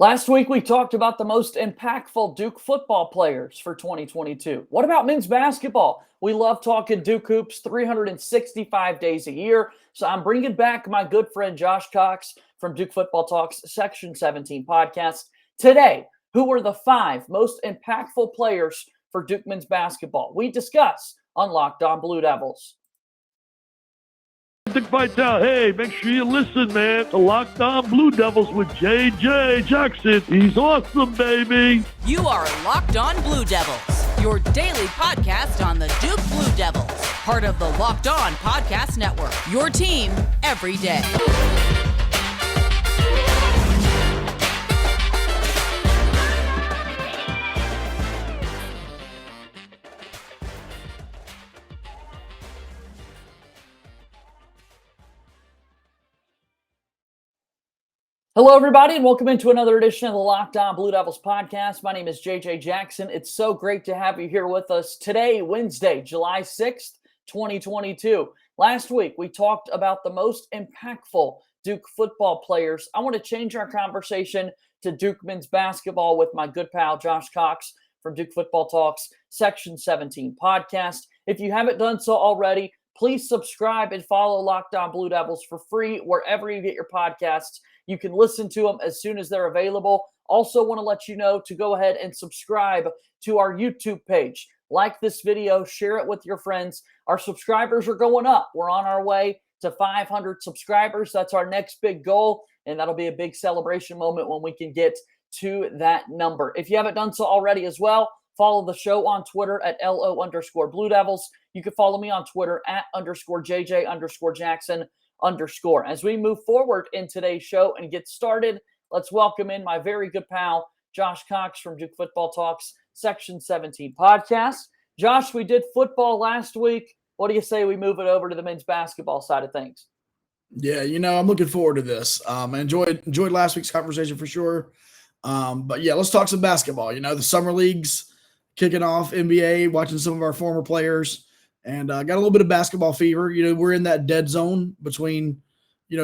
Last week, we talked about the most impactful Duke football players for 2022. What about men's basketball? We love talking Duke hoops 365 days a year. So I'm bringing back my good friend Josh Cox from Duke Football Talks Section 17 podcast. Today, who are the 5 most impactful players for Duke men's basketball? We discuss on Locked On Blue Devils. Vital. Hey, make sure you listen, man, to Locked On Blue Devils with JJ Jackson. He's awesome, baby. You are Locked On Blue Devils, your daily podcast on the Duke Blue Devils, part of the Locked On Podcast Network, your team every day. Hello, everybody, and welcome into another edition of the Locked On Blue Devils podcast. My name is JJ Jackson. It's so great to have you here with us today, Wednesday, July 6th, 2022. Last week, we talked about the most impactful Duke football players. I want to change our conversation to Duke men's basketball with my good pal, Josh Cox from Duke Football Talks Section 17 podcast. If you haven't done so already, please subscribe and follow Locked On Blue Devils for free wherever you get your podcasts. You can listen to them as soon as they're available. Also want to let you know to go ahead and subscribe to our YouTube page. Like this video, share it with your friends. Our subscribers are going up. We're on our way to 500 subscribers. That's our next big goal, and that'll be a big celebration moment when we can get to that number. If you haven't done so already as well, follow the show on Twitter at LO_Blue Devils. You can follow me on Twitter at _JJ_Jackson_. As we move forward in today's show and get started, let's welcome in my very good pal, Josh Cox from Duke Football Talks Section 17 podcast. Josh, we did football last week. What do you say we move it over to the men's basketball side of things? Yeah, I'm looking forward to this. I enjoyed last week's conversation for sure. But yeah, let's talk some basketball. The summer leagues kicking off, NBA, watching some of our former players. And got a little bit of basketball fever. We're in that dead zone between,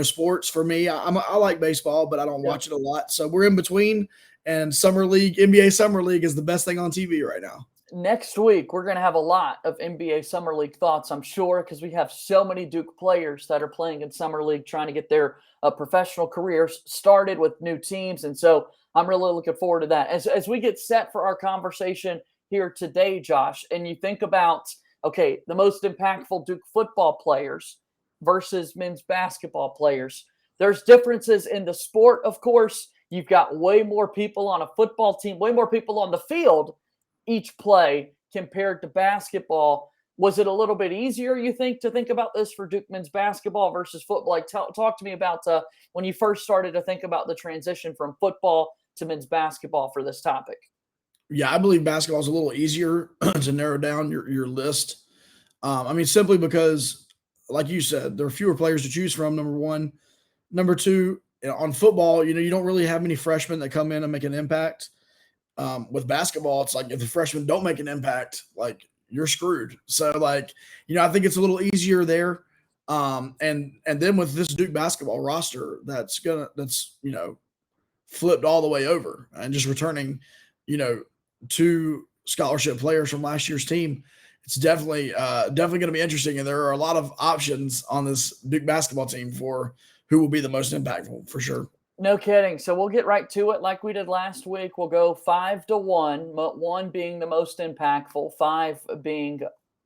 sports. For me, I like baseball, but I don't watch it a lot. So we're in between. And NBA Summer League is the best thing on TV right now. Next week, we're going to have a lot of NBA Summer League thoughts, I'm sure, because we have so many Duke players that are playing in Summer League, trying to get their professional careers started with new teams. And so I'm really looking forward to that. As we get set for our conversation here today, Josh, and you think about okay, the most impactful Duke football players versus men's basketball players. There's differences in the sport, of course. You've got way more people on a football team, way more people on the field each play compared to basketball. Was it a little bit easier, you think, to think about this for Duke men's basketball versus football? Like, talk to me about when you first started to think about the transition from football to men's basketball for this topic. Yeah, I believe basketball is a little easier to narrow down your list. Simply because, like you said, there are fewer players to choose from, number one. Number two, on football, you don't really have many freshmen that come in and make an impact. With basketball, it's like if the freshmen don't make an impact, like you're screwed. So, I think it's a little easier there. And then with this Duke basketball roster, that's flipped all the way over and just returning, 2 scholarship players from last year's team. It's definitely going to be interesting. And there are a lot of options on this Duke basketball team for who will be the most impactful for sure. No kidding. So we'll get right to it like we did last week. We'll go 5 to 1, 1 being the most impactful, 5 being,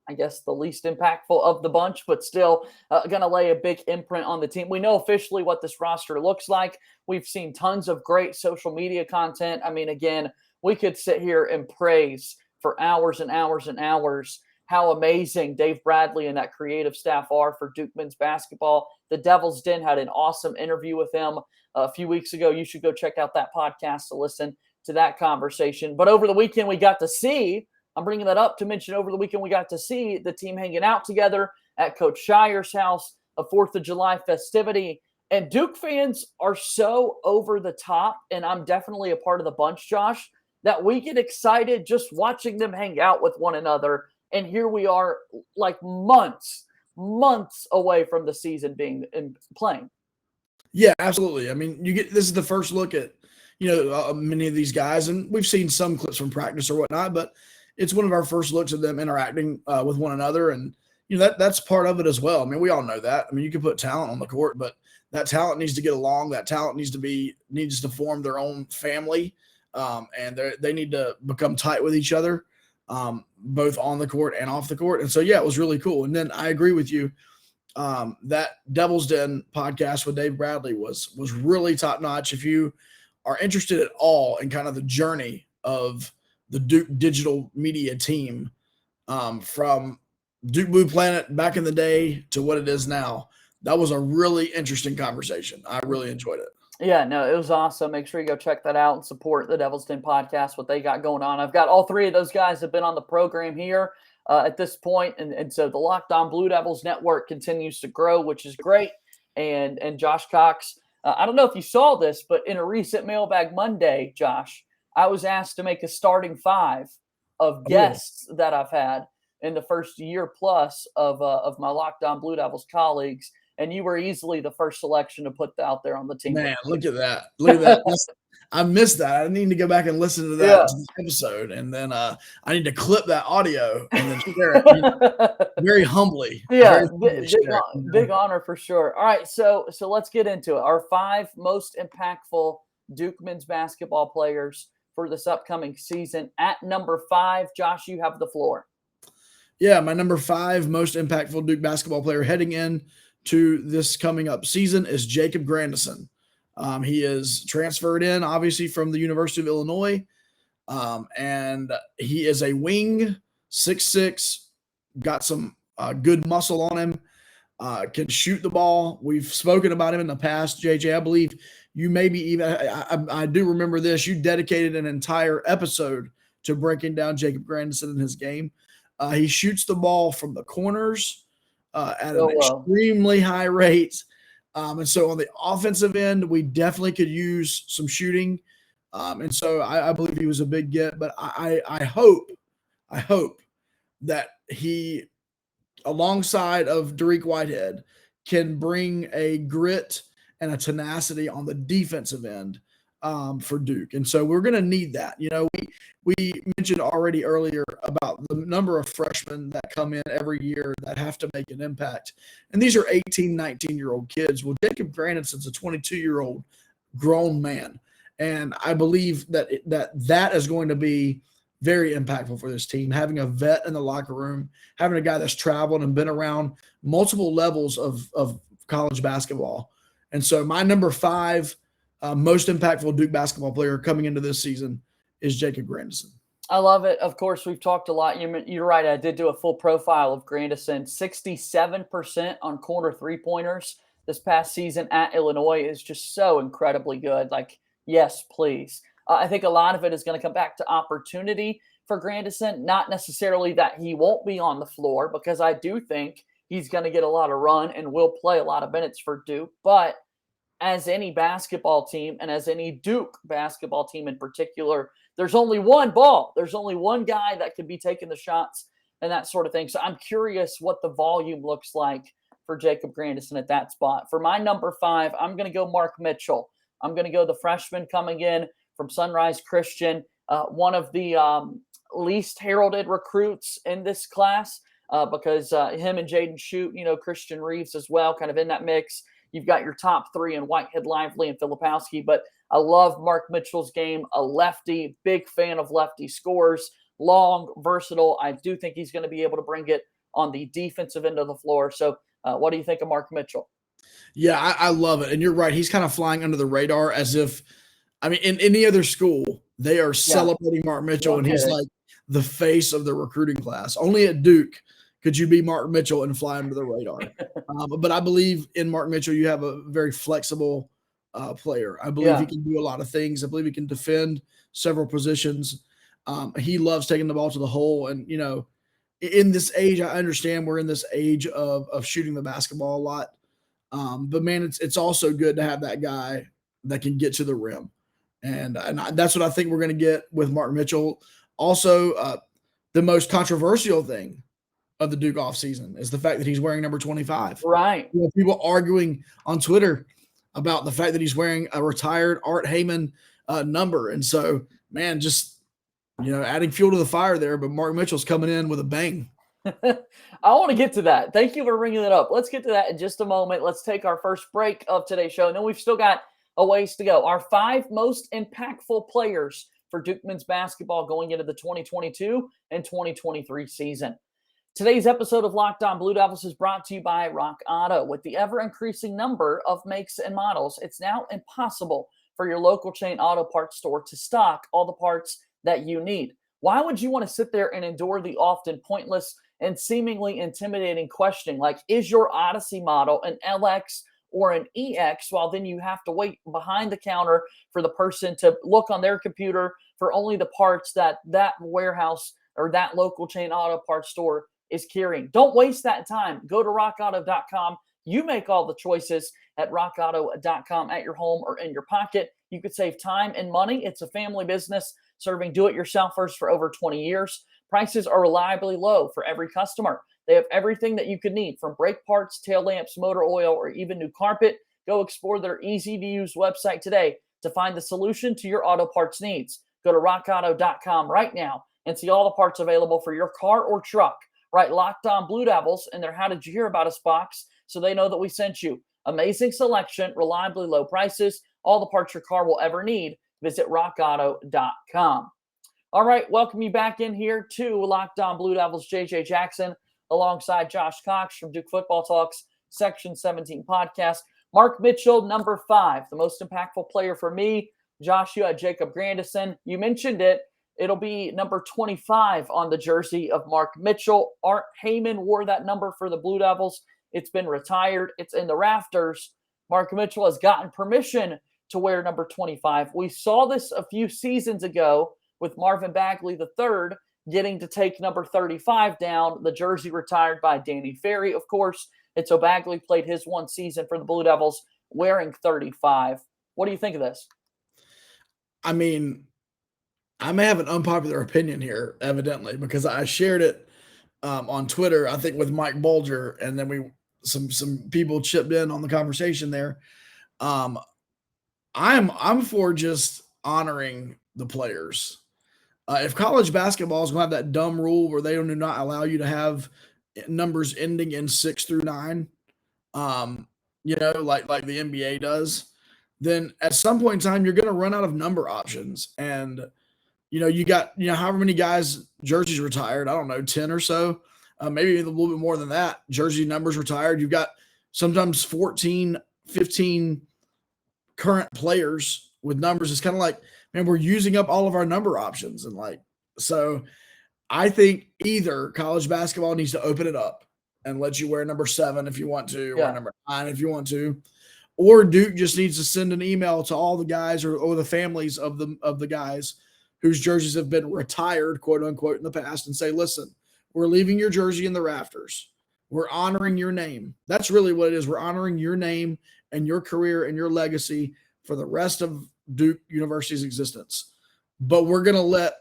I guess, the least impactful of the bunch, but still going to lay a big imprint on the team. We know officially what this roster looks like. We've seen tons of great social media content. Again, we could sit here and praise for hours and hours and hours how amazing Dave Bradley and that creative staff are for Duke men's basketball. The Devil's Den had an awesome interview with him a few weeks ago. You should go check out that podcast to listen to that conversation. But over the weekend, we got to see, I'm bringing that up to mention over the weekend, we got to see the team hanging out together at Coach Shire's house, a 4th of July festivity. And Duke fans are so over the top, and I'm definitely a part of the bunch, Josh, that we get excited just watching them hang out with one another. And here we are like months away from the season being playing. Yeah, absolutely. This is the first look at, many of these guys, and we've seen some clips from practice or whatnot, but it's one of our first looks at them interacting with one another. And, that's part of it as well. I mean, we all know that. I mean, you can put talent on the court, but that talent needs to get along. That talent needs to form their own family. And they need to become tight with each other, both on the court and off the court. And so, yeah, it was really cool. And then I agree with you. That Devil's Den podcast with Dave Bradley was really top notch. If you are interested at all in kind of the journey of the Duke digital media team, from Duke Blue Planet back in the day to what it is now, that was a really interesting conversation. I really enjoyed it. Yeah, no, it was awesome. Make sure you go check that out and support the Devil's Den podcast, what they got going on. I've got all three of those guys have been on the program here at this point. And so the Locked On Blue Devils network continues to grow, which is great. And Josh Cox, I don't know if you saw this, but in a recent Mailbag Monday, Josh, I was asked to make a starting 5 of guests that I've had in the first year plus of my Locked On Blue Devils colleagues. And you were easily the first selection to put out there on the team. Man, look at that. Look at that. I missed that. I need to go back and listen to that episode. And then I need to clip that audio and then share it. Very humbly. Yeah, big honor for sure. All right, so let's get into it. Our 5 most impactful Duke men's basketball players for this upcoming season. At number 5, Josh, you have the floor. Yeah, my number 5 most impactful Duke basketball player heading in to this coming up season is Jacob Grandison. He is transferred in, obviously, from the University of Illinois, and he is a wing, 6'6", got some good muscle on him, can shoot the ball. We've spoken about him in the past, JJ. I believe you maybe even I do remember this. You dedicated an entire episode to breaking down Jacob Grandison and his game. He shoots the ball from the corners at an extremely high rate. And so on the offensive end, we definitely could use some shooting. And so I believe he was a big get, but I hope that he, alongside of Dariq Whitehead, can bring a grit and a tenacity on the defensive end for Duke. And so we're going to need that. We mentioned already earlier about the number of freshmen that come in every year that have to make an impact. And these are 18, 19-year-old kids. Well, Jacob Grandison's a 22-year-old grown man. And I believe that is going to be very impactful for this team, having a vet in the locker room, having a guy that's traveled and been around multiple levels of college basketball. And so my number 5 most impactful Duke basketball player coming into this season is Jacob Grandison. I love it. Of course, we've talked a lot. You're right. I did do a full profile of Grandison. 67% on corner three-pointers this past season at Illinois is just so incredibly good. Like, yes, please. I think a lot of it is going to come back to opportunity for Grandison, not necessarily that he won't be on the floor, because I do think he's going to get a lot of run and will play a lot of minutes for Duke. But as any basketball team, and as any Duke basketball team in particular, there's only one ball. There's only one guy that can be taking the shots and that sort of thing. So I'm curious what the volume looks like for Jacob Grandison at that spot. For my number 5, I'm going to go Mark Mitchell. I'm going to go the freshman coming in from Sunrise Christian, one of the least heralded recruits in this class because him and Jaden Shute, Christian Reeves as well, kind of in that mix. You've got your top 3 in Whitehead, Lively, and Filipowski. But I love Mark Mitchell's game, a lefty, big fan of lefty scores, long, versatile. I do think he's going to be able to bring it on the defensive end of the floor. So what do you think of Mark Mitchell? Yeah, I love it. And you're right. He's kind of flying under the radar as if, in any other school, they are celebrating Mark Mitchell, and he's like the face of the recruiting class. Only at Duke could you be Mark Mitchell and fly under the radar. But I believe in Mark Mitchell, you have a very flexible player. I believe he can do a lot of things. I believe he can defend several positions. He loves taking the ball to the hole. And, in this age, I understand we're in this age of shooting the basketball a lot. But, man, it's also good to have that guy that can get to the rim. And that's what I think we're going to get with Mark Mitchell. Also, the most controversial thing of the Duke offseason is the fact that he's wearing number 25. Right. People arguing on Twitter about the fact that he's wearing a retired Art Heyman number. And so, man, just, adding fuel to the fire there. But Mark Mitchell's coming in with a bang. I want to get to that. Thank you for bringing it up. Let's get to that in just a moment. Let's take our first break of today's show. And then we've still got a ways to go. Our 5 most impactful players for Duke men's basketball going into the 2022 and 2023 season. Today's episode of Locked On Blue Devils is brought to you by Rock Auto. With the ever-increasing number of makes and models, it's now impossible for your local chain auto parts store to stock all the parts that you need. Why would you want to sit there and endure the often pointless and seemingly intimidating questioning like, is your Odyssey model an LX or an EX, while then you have to wait behind the counter for the person to look on their computer for only the parts that warehouse or that local chain auto parts store is carrying. Don't waste that time. Go to rockauto.com. You make all the choices at rockauto.com at your home or in your pocket. You could save time and money. It's a family business serving do-it-yourselfers for over 20 years. Prices are reliably low for every customer. They have everything that you could need, from brake parts, tail lamps, motor oil, or even new carpet. Go explore their easy-to-use website today to find the solution to your auto parts needs. Go to rockauto.com right now and see all the parts available for your car or truck. Right, Locked On Blue Devils in their How Did You Hear About Us box so they know that we sent you. Amazing selection, reliably low prices, all the parts your car will ever need. Visit rockauto.com. All right, welcome you back in here to Locked On Blue Devils. JJ Jackson alongside Josh Cox from Duke Football Talks Section 17 podcast. Mark Mitchell, number 5, the most impactful player for me. Josh, you had Jacob Grandison. You mentioned it. It'll be number 25 on the jersey of Mark Mitchell. Art Heyman wore that number for the Blue Devils. It's been retired. It's in the rafters. Mark Mitchell has gotten permission to wear number 25. We saw this a few seasons ago with Marvin Bagley III getting to take number 35 down. The jersey retired by Danny Ferry, of course. And so Bagley played his one season for the Blue Devils wearing 35. What do you think of this? I mean, I may have an unpopular opinion here, evidently, because I shared it on Twitter, I think with Mike Bulger, and then some people chipped in on the conversation there. I'm for just honoring the players. If college basketball is going to have that dumb rule where they do not allow you to have numbers ending in 6 through 9, like the NBA does, then at some point in time you're going to run out of number options. And you got, however many guys jerseys retired, I don't know, 10 or so, maybe a little bit more than that, jersey numbers retired. You've got sometimes 14, 15 current players with numbers. It's kind of like, man, we're using up all of our number options. And so I think either college basketball needs to open it up and let you wear number 7 if you want to, or number 9 if you want to, or Duke just needs to send an email to all the guys or the families of the guys whose jerseys have been retired, quote unquote, in the past, and say, listen, we're leaving your jersey in the rafters. We're honoring your name. That's really what it is. We're honoring your name and your career and your legacy for the rest of Duke University's existence. But we're going to let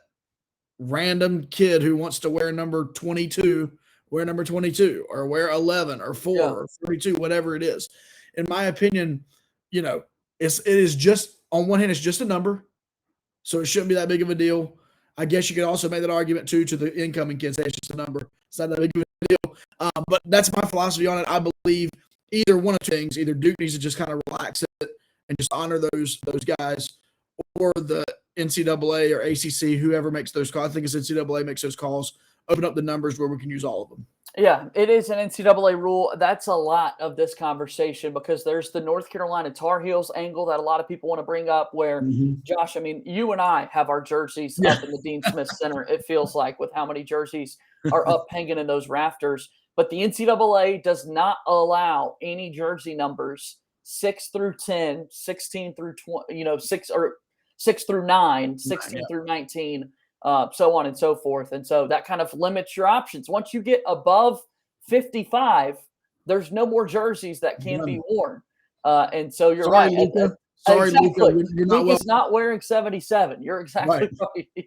random kid who wants to wear number 22 wear number 22, or wear 11 or 4 or 32, whatever it is. In my opinion, it is just, on one hand, it's just a number. So it shouldn't be that big of a deal. I guess you could also make that argument too to the incoming kids. Hey, it's just a number. It's not that big of a deal. But that's my philosophy on it. I believe either one of two things. Either Duke needs to just kind of relax it and just honor those guys, or the NCAA or ACC, whoever makes those calls. I think it's NCAA makes those calls. Open up the numbers where we can use all of them. Yeah, it is an NCAA rule. That's a lot of this conversation, because there's the North Carolina Tar Heels angle that a lot of people want to bring up where, Josh, I mean, you and I have our jerseys up in the Dean Smith Center, it feels like, with how many jerseys are up hanging in those rafters. But the NCAA does not allow any jersey numbers 6 through 10, 16 through 20, 6 through 9, 16 through 19. So on and so forth. And so that kind of limits your options. Once you get above 55, there's no more jerseys that can be worn. And so you're right. Luka. Sorry, exactly. Luka. You're not Luka's not wearing 77. You're exactly right. Yeah.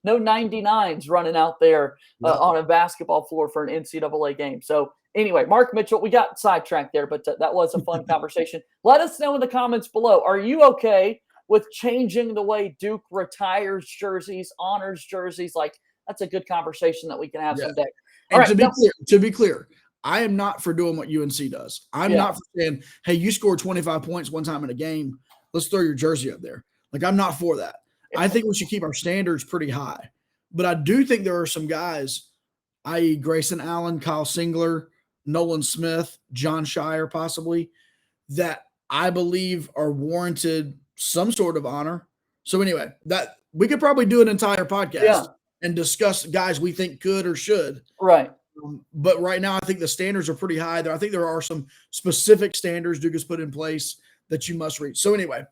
No 99s running out there on a basketball floor for an NCAA game. So anyway, Mark Mitchell, we got sidetracked there, but that was a fun conversation. Let us know in the comments below. Are you okay with changing the way Duke retires jerseys, honors jerseys. Like, that's a good conversation that we can have someday. And right, to be clear, I am not for doing what UNC does. I'm not for saying, hey, you scored 25 points one time in a game, let's throw your jersey up there. Like, I'm not for that. I think we should keep our standards pretty high. But I do think there are some guys, i.e. Grayson Allen, Kyle Singler, Nolan Smith, John Shire possibly, that I believe are warranted some sort of honor. So anyway, that we could probably do an entire podcast and discuss guys we think could or should. Right. But right now, I think the standards are pretty high there. I think there are some specific standards Duke has put in place that you must reach. So anyway,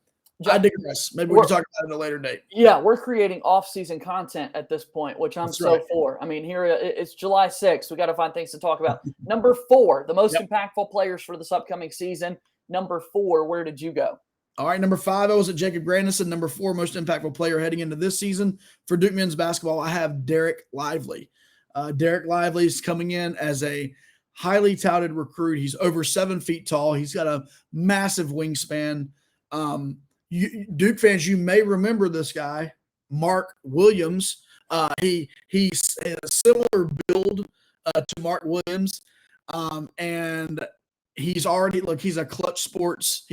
I digress. Maybe we can talk about it at a later date. Yeah, we're creating off-season content at this point, which I'm for. I mean, here it's July 6th. We got to find things to talk about. Number 4, the most impactful players for this upcoming season. Number 4, where did you go? All right, number 5, I was at Jacob Grandison. Number 4, most impactful player heading into this season for Duke men's basketball, I have Dereck Lively. Dereck Lively is coming in as a highly touted recruit. He's over 7 feet tall. He's got a massive wingspan. Duke fans, you may remember this guy, Mark Williams. He's a similar build to Mark Williams, and he's already he's a Clutch Sports.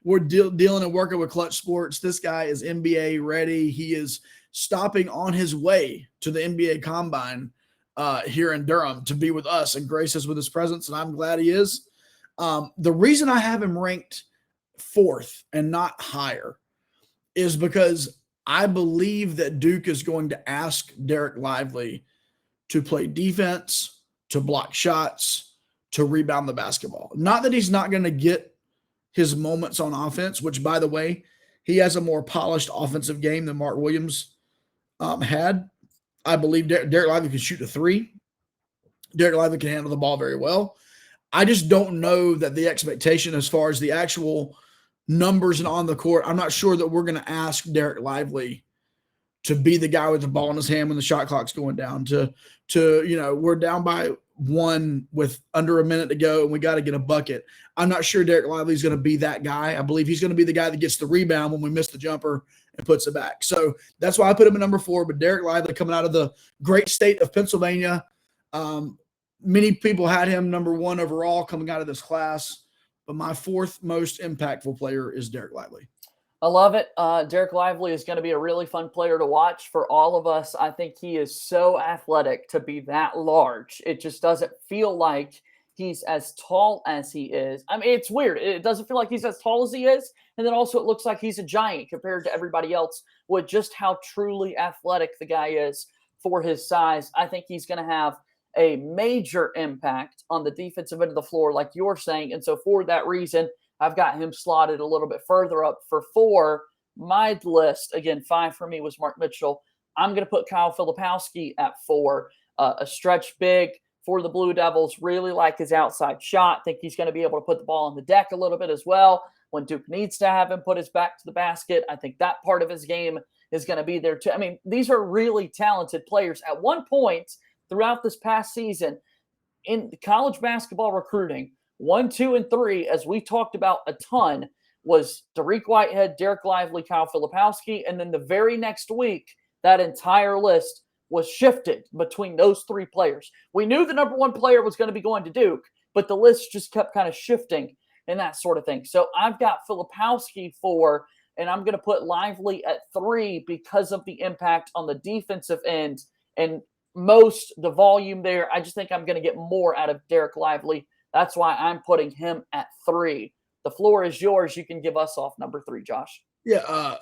We're dealing and working with Clutch Sports. This guy is NBA ready. He is stopping on his way to the NBA Combine here in Durham to be with us and grace us with his presence, and I'm glad he is. The reason I have him ranked 4th and not higher is because I believe that Duke is going to ask Dereck Lively to play defense, to block shots, to rebound the basketball. Not that he's not going to get his moments on offense, which, by the way, he has a more polished offensive game than Mark Williams had. I believe Dereck Lively can shoot a 3. Dereck Lively can handle the ball very well. I just don't know that the expectation as far as the actual numbers and on the court, I'm not sure that we're going to ask Dereck Lively to be the guy with the ball in his hand when the shot clock's going down, to we're down by 1 with under a minute to go and we got to get a bucket. I'm not sure Dereck Lively is going to be that guy. I believe he's going to be the guy that gets the rebound when we miss the jumper and puts it back. So that's why I put him at number 4. But Dereck Lively, coming out of the great state of Pennsylvania, many people had him number 1 overall coming out of this class. But my 4th most impactful player is Dereck Lively. I love it. Dereck Lively is going to be a really fun player to watch for all of us. I think he is so athletic to be that large. It just doesn't feel like he's as tall as he is. I mean, it's weird. It doesn't feel like he's as tall as he is. And then also it looks like he's a giant compared to everybody else with just how truly athletic the guy is for his size. I think he's going to have a major impact on the defensive end of the floor, like you're saying. And so for that reason, I've got him slotted a little bit further up for 4. My list, again, 5 for me was Mark Mitchell. I'm going to put Kyle Filipowski at 4, a stretch big for the Blue Devils. Really like his outside shot. Think he's going to be able to put the ball on the deck a little bit as well when Duke needs to have him put his back to the basket. I think that part of his game is going to be there too. I mean, these are really talented players. At one point throughout this past season in college basketball recruiting, 1, 2, and 3, as we talked about a ton, was Dariq Whitehead, Dereck Lively, Kyle Filipowski, and then the very next week, that entire list was shifted between those 3 players. We knew the number 1 player was going to be going to Duke, but the list just kept kind of shifting and that sort of thing. So I've got Filipowski 4, and I'm going to put Lively at 3 because of the impact on the defensive end and the volume there. I just think I'm going to get more out of Dereck Lively. That's why I'm putting him at 3. The floor is yours. You can give us off number 3, Josh. Yeah.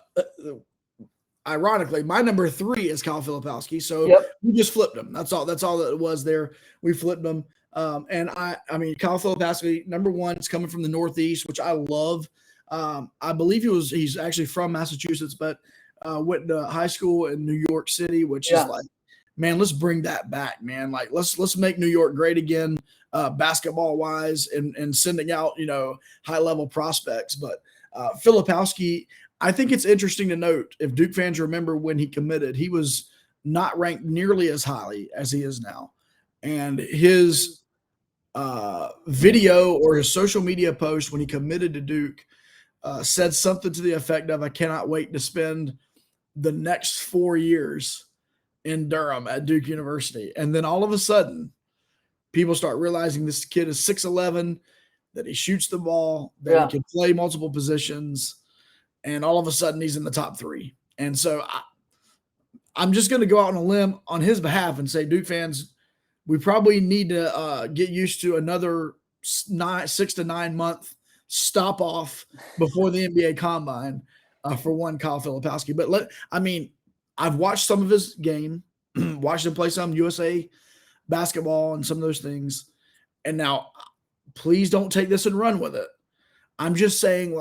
Ironically, my number 3 is Kyle Filipowski. So we just flipped him. That's all that it was there. We flipped him. And I mean, Kyle Filipowski, number 1, is coming from the Northeast, which I love. I believe he's actually from Massachusetts, but went to high school in New York City, which is like, man, let's bring that back, man. Like let's make New York great again, basketball wise, and sending out, high level prospects. But Filipowski, I think it's interesting to note, if Duke fans remember when he committed, he was not ranked nearly as highly as he is now. And his video or his social media post when he committed to Duke, said something to the effect of, "I cannot wait to spend the next 4 years in Durham at Duke University." And then all of a sudden, people start realizing this kid is 6'11", that he shoots the ball, that he can play multiple positions, and all of a sudden he's in the top 3. And so I'm just going to go out on a limb on his behalf and say, Duke fans, we probably need to get used to another 6 to 9 month stop off before the NBA Combine for one Kyle Filipowski. But I've watched some of his game, watched him play some USA basketball and some of those things. And now, please don't take this and run with it. I'm just saying,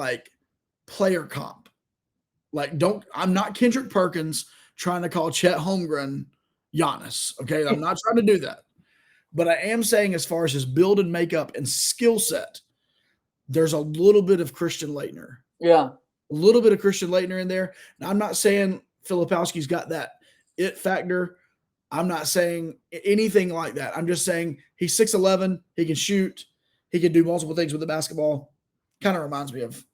player comp. I'm not Kendrick Perkins trying to call Chet Holmgren Giannis. Okay. I'm not trying to do that. But I am saying, as far as his build and makeup and skill set, there's a little bit of Christian Laettner. Yeah. A little bit of Christian Laettner in there. Now, I'm not saying Filipowski's got that it factor. I'm not saying anything like that. I'm just saying he's 6'11". He can shoot. He can do multiple things with the basketball. Kind of reminds me of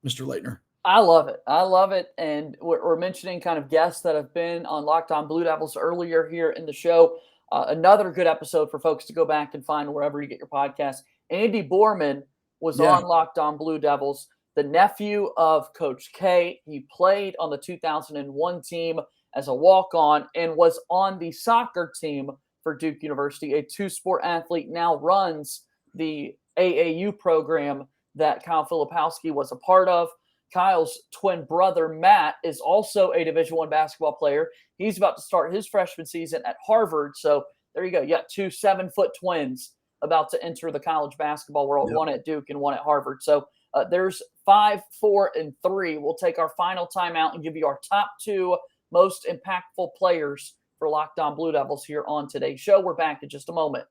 Mr. Laettner. I love it. I love it. And we're mentioning kind of guests that have been on Locked On Blue Devils earlier here in the show. Another good episode for folks to go back and find wherever you get your podcast. Andy Borman was on Locked On Blue Devils, the nephew of Coach K. He played on the 2001 team as a walk-on and was on the soccer team for Duke University. A two-sport athlete, now runs the AAU program that Kyle Filipowski was a part of. Kyle's twin brother, Matt, is also a Division I basketball player. He's about to start his freshman season at Harvard. So there you go. You got 2 7-foot twins about to enter the college basketball world, one at Duke and one at Harvard. So there's 5, 4, and 3. We'll take our final timeout and give you our top 2 most impactful players for Locked On Blue Devils here on today's show. We're back in just a moment.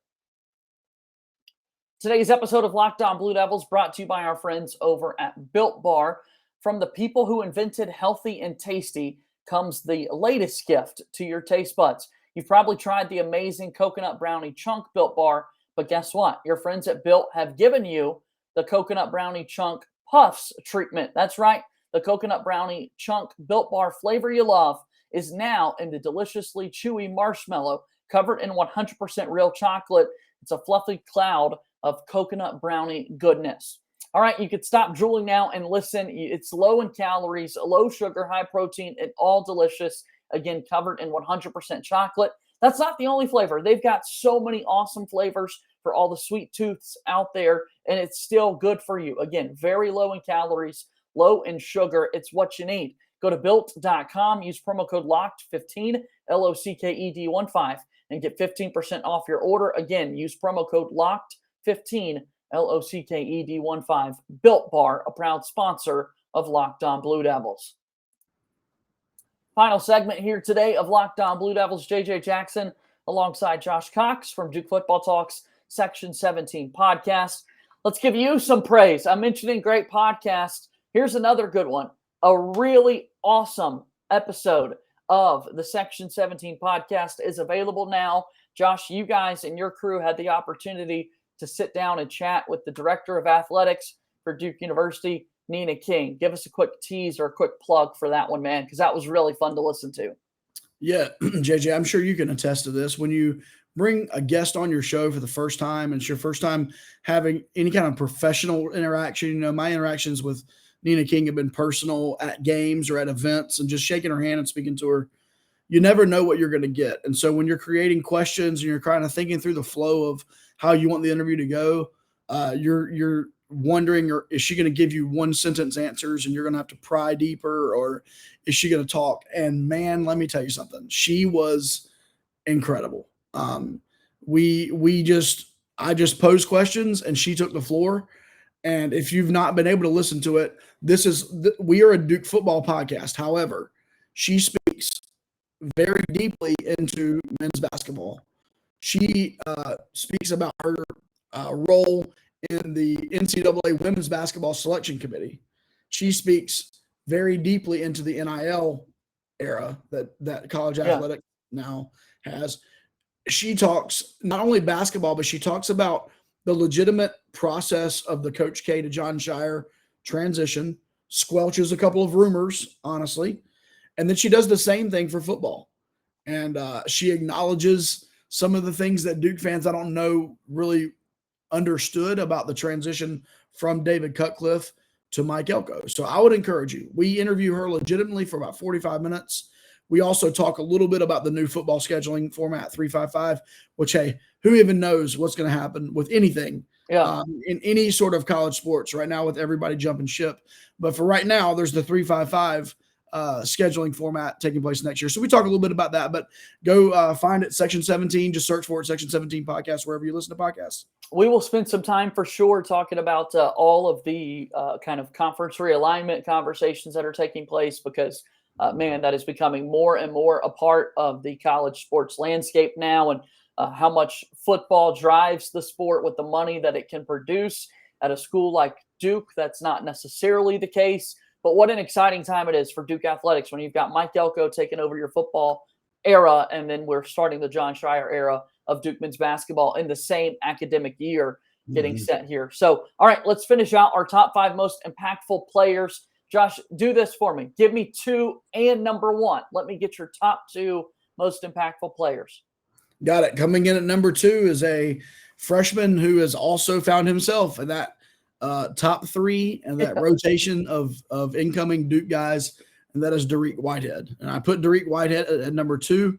Today's episode of Locked On Blue Devils brought to you by our friends over at Built Bar. From the people who invented healthy and tasty comes the latest gift to your taste buds. You've probably tried the amazing coconut brownie chunk Built Bar, but guess what? Your friends at Built have given you the coconut brownie chunk puffs treatment. That's right. The coconut brownie chunk Built Bar flavor you love is now in the deliciously chewy marshmallow covered in 100% real chocolate. It's a fluffy cloud of coconut brownie goodness. All right, you could stop drooling now and listen. It's low in calories, low sugar, high protein, and all delicious. Again, covered in 100% chocolate. That's not the only flavor. They've got so many awesome flavors for all the sweet tooths out there, and it's still good for you. Again, very low in calories, low in sugar. It's what you need. Go to Built.com, use promo code LOCKED15, LOCKED15, and get 15% off your order. Again, use promo code LOCKED15, LOCKED15. Built Bar, a proud sponsor of Locked On Blue Devils. Final segment here today of Locked On Blue Devils. JJ Jackson alongside Josh Cox from Duke Football Talks Section 17 podcast. Let's give you some praise. I'm mentioning great podcast. Here's another good one. A really awesome episode of the Section 17 podcast is available now. Josh, you guys and your crew had the opportunity to sit down and chat with the director of athletics for Duke University, Nina King. Give us a quick tease or a quick plug for that one, man, because that was really fun to listen to. Yeah, JJ, I'm sure you can attest to this. When you bring a guest on your show for the first time, and it's your first time having any kind of professional interaction, my interactions with Nina King have been personal at games or at events and just shaking her hand and speaking to her. You never know what you're going to get. And so when you're creating questions and you're kind of thinking through the flow of how you want the interview to go, you're wondering, or is she going to give you one sentence answers and you're going to have to pry deeper, or is she going to talk? And man, let me tell you something. She was incredible. I just posed questions and she took the floor. And if you've not been able to listen to it, we are a Duke football podcast. However, she speaks very deeply into men's basketball. She speaks about her role in the NCAA Women's Basketball Selection Committee. She speaks very deeply into the NIL era that college athletics now has. She talks not only basketball, but she talks about the legitimate process of the Coach K to John Shire transition, squelches a couple of rumors, honestly. And then she does the same thing for football. And she acknowledges some of the things that Duke fans, I don't know, really understood about the transition from David Cutcliffe to Mike Elko. So I would encourage you. We interview her legitimately for about 45 minutes. We also talk a little bit about the new football scheduling format, 3-5-5, which, hey, who even knows what's going to happen with anything in any sort of college sports right now with everybody jumping ship. But for right now, there's the 3-5-5 scheduling format taking place next year. So we talk a little bit about that, but go find it, Section 17. Just search for it, Section 17 podcast, wherever you listen to podcasts. We will spend some time for sure talking about all of the kind of conference realignment conversations that are taking place because, man, that is becoming more and more a part of the college sports landscape now, and how much football drives the sport with the money that it can produce at a school like Duke. That's not necessarily the case. But what an exciting time it is for Duke athletics when you've got Mike Elko taking over your football era, and then we're starting the Jon Scheyer era of Duke men's basketball in the same academic year getting set here. So, all right, let's finish out our top 5 most impactful players. Josh, do this for me. Give me 2 and number 1. Let me get your top 2 most impactful players. Got it. Coming in at number 2 is a freshman who has also found himself in that top 3 and that rotation of incoming Duke guys, and that is Dariq Whitehead. And I put Dariq Whitehead at number 2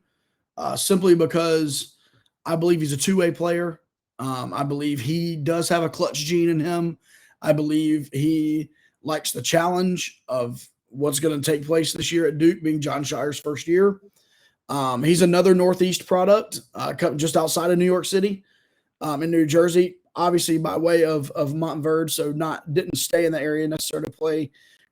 simply because I believe he's a two-way player. I believe he does have a clutch gene in him. I believe he likes the challenge of what's going to take place this year at Duke, being Jon Scheyer's first year. He's another Northeast product, just outside of New York City, in New Jersey, obviously by way of Montverde, so didn't stay in the area necessarily to play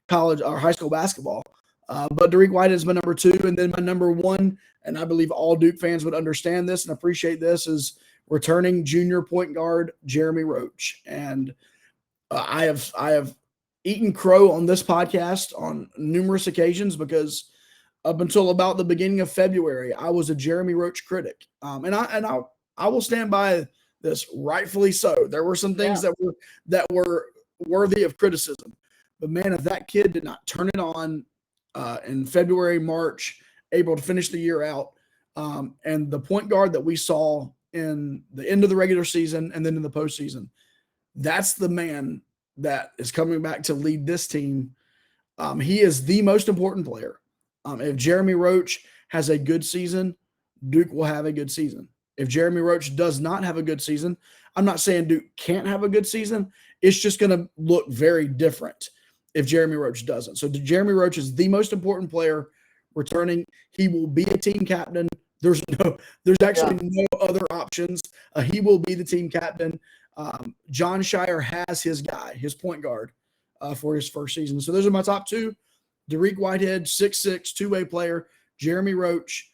college or high school basketball. But Dariq Whitehead is my number 2, and then my number 1, and I believe all Duke fans would understand this and appreciate this, is returning junior point guard Jeremy Roach. And I have eaten crow on this podcast on numerous occasions because up until about the beginning of February, I was a Jeremy Roach critic, and I will stand by this, rightfully so. There were some things that were worthy of criticism, but man, if that kid did not turn it on in February, March, able to finish the year out, and the point guard that we saw in the end of the regular season and then in the postseason, that's the man that is coming back to lead this team. He is the most important player. If Jeremy Roach has a good season, Duke will have a good season. If Jeremy Roach does not have a good season, I'm not saying Duke can't have a good season. It's just going to look very different if Jeremy Roach doesn't. So Jeremy Roach is the most important player returning. He will be a team captain. There's actually no other options. He will be the team captain. Jon Scheyer has his guy, his point guard, for his first season. So those are my top 2. Dariq Whitehead, 6'6", two-way player. Jeremy Roach,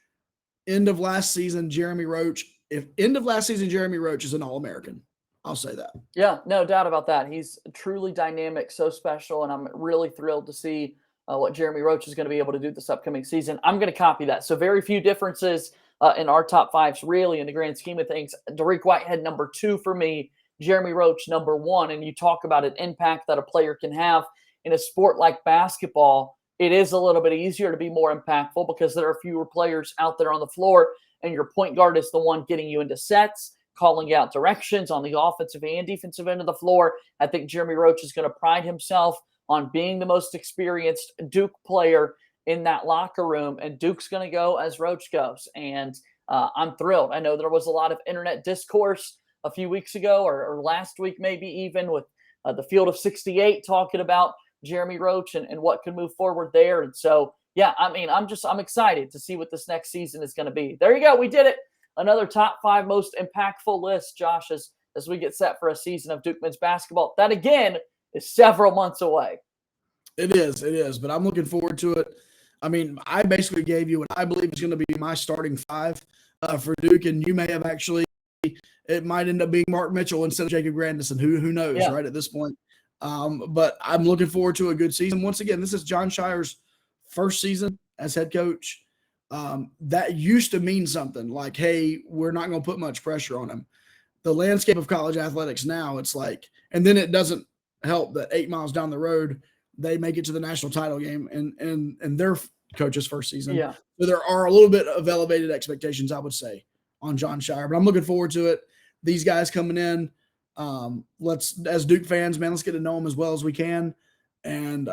end of last season, Jeremy Roach. If end of last season, Jeremy Roach is an All-American. I'll say that. Yeah, no doubt about that. He's truly dynamic, so special, and I'm really thrilled to see what Jeremy Roach is going to be able to do this upcoming season. I'm going to copy that. So very few differences in our top 5s, really, in the grand scheme of things. Dariq Whitehead, number 2 for me. Jeremy Roach, number 1. And you talk about an impact that a player can have in a sport like basketball. It is a little bit easier to be more impactful because there are fewer players out there on the floor, and your point guard is the one getting you into sets, calling out directions on the offensive and defensive end of the floor. I think Jeremy Roach is going to pride himself on being the most experienced Duke player in that locker room, and Duke's going to go as Roach goes. And I'm thrilled. I know there was a lot of internet discourse a few weeks ago or last week, maybe even, with the Field of 68 talking about Jeremy Roach and what can move forward there. And so, yeah, I mean, I'm excited to see what this next season is going to be. There you go. We did it. Another top 5 most impactful list, Josh, as we get set for a season of Duke men's basketball. That, again, is several months away. It is. But I'm looking forward to it. I mean, I basically gave you what I believe is going to be my starting 5 for Duke, and you may have actually – it might end up being Mark Mitchell instead of Jacob Grandison. Who knows, right, at this point. But I'm looking forward to a good season. Once again, this is Jon Scheyer's first season as head coach. That used to mean something like, hey, we're not going to put much pressure on him. The landscape of college athletics now, it's like – and then it doesn't help that 8 miles down the road, they make it to the national title game and their coach's first season. Yeah. So there are a little bit of elevated expectations, I would say, on John Shire, but I'm looking forward to it. These guys coming in, let's, as Duke fans, man, let's get to know them as well as we can, and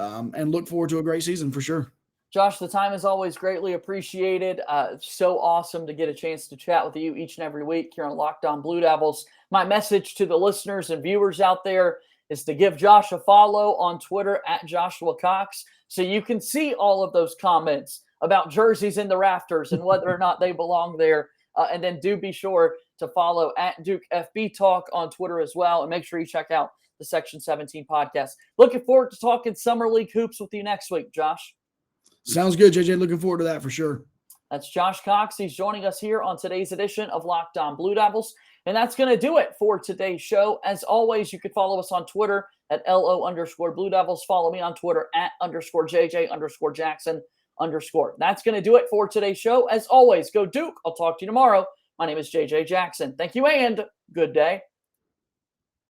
look forward to a great season for sure. Josh, the time is always greatly appreciated. So awesome to get a chance to chat with you each and every week here on Locked On Blue Devils. My message to the listeners and viewers out there is to give Josh a follow on Twitter at Joshua Cox so you can see all of those comments about jerseys in the rafters and whether or not they belong there. And then do be sure to follow at Duke FB Talk on Twitter as well. And make sure you check out the Section 17 podcast. Looking forward to talking Summer League hoops with you next week, Josh. Sounds good, JJ. Looking forward to that for sure. That's Josh Cox. He's joining us here on today's edition of Locked On Blue Devils. And that's going to do it for today's show. As always, you can follow us on Twitter at LO_Blue Devils. Follow me on Twitter at _JJ_Jackson_. That's going to do it for today's show. As always, go Duke. I'll talk to you tomorrow. My name is JJ Jackson. Thank you and good day.